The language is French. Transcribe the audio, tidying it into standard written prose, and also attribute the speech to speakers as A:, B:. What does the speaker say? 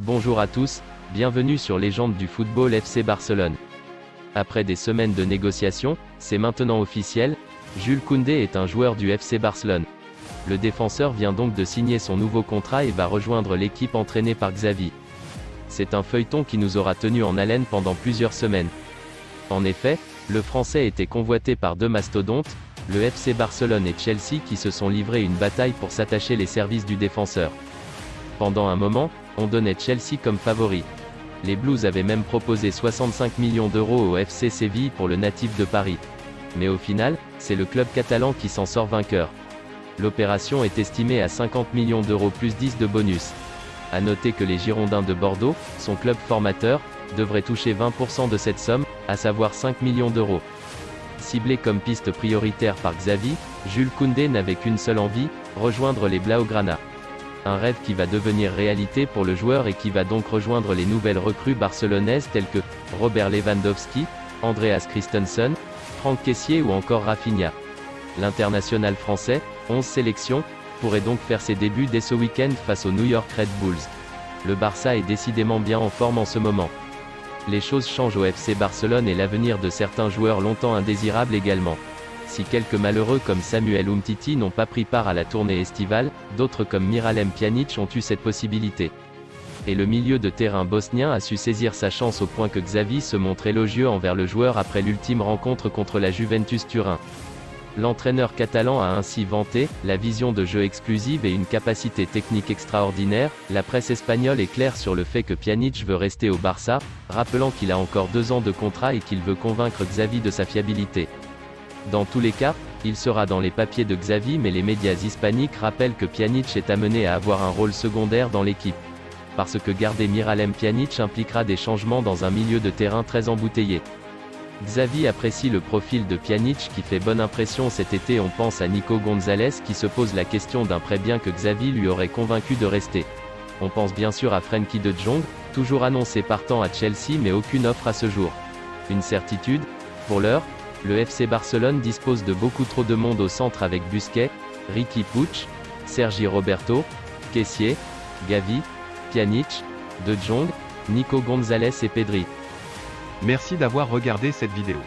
A: Bonjour à tous, bienvenue sur Légende du football FC Barcelone. Après des semaines de négociations, c'est maintenant officiel, Jules Koundé est un joueur du FC Barcelone. Le défenseur vient donc de signer son nouveau contrat et va rejoindre l'équipe entraînée par Xavi. C'est un feuilleton qui nous aura tenu en haleine pendant plusieurs semaines. En effet, le Français était convoité par deux mastodontes, le FC Barcelone et Chelsea qui se sont livrés une bataille pour s'attacher les services du défenseur. Pendant un moment, on donnait Chelsea comme favori. Les Blues avaient même proposé 65 millions d'euros au FC Séville pour le natif de Paris. Mais au final, c'est le club catalan qui s'en sort vainqueur. L'opération est estimée à 50 millions d'euros plus 10 de bonus. A noter que les Girondins de Bordeaux, son club formateur, devraient toucher 20% de cette somme, à savoir 5 millions d'euros. Ciblé comme piste prioritaire par Xavi, Jules Koundé n'avait qu'une seule envie, rejoindre les Blaugrana. Un rêve qui va devenir réalité pour le joueur et qui va donc rejoindre les nouvelles recrues barcelonaises telles que Robert Lewandowski, Andreas Christensen, Franck Kessié ou encore Rafinha. L'international français, 11 sélections, pourrait donc faire ses débuts dès ce week-end face aux New York Red Bulls. Le Barça est décidément bien en forme en ce moment. Les choses changent au FC Barcelone et l'avenir de certains joueurs longtemps indésirables également. Si quelques malheureux comme Samuel Umtiti n'ont pas pris part à la tournée estivale, d'autres comme Miralem Pjanic ont eu cette possibilité. Et le milieu de terrain bosnien a su saisir sa chance au point que Xavi se montre élogieux envers le joueur après l'ultime rencontre contre la Juventus Turin. L'entraîneur catalan a ainsi vanté la vision de jeu exclusive et une capacité technique extraordinaire. La presse espagnole est claire sur le fait que Pjanic veut rester au Barça, rappelant qu'il a encore 2 ans de contrat et qu'il veut convaincre Xavi de sa fiabilité. Dans tous les cas, il sera dans les papiers de Xavi, mais les médias hispaniques rappellent que Pjanic est amené à avoir un rôle secondaire dans l'équipe. Parce que garder Miralem Pjanic impliquera des changements dans un milieu de terrain très embouteillé. Xavi apprécie le profil de Pjanic qui fait bonne impression cet été. On pense à Nico Gonzalez qui se pose la question d'un prêt bien que Xavi lui aurait convaincu de rester. On pense bien sûr à Frenkie de Jong, toujours annoncé partant à Chelsea mais aucune offre à ce jour. Une certitude, pour l'heure, le FC Barcelone dispose de beaucoup trop de monde au centre avec Busquets, Riqui Puig, Sergi Roberto, Kessié, Gavi, Pjanic, De Jong, Nico Gonzalez et Pedri.
B: Merci d'avoir regardé cette vidéo.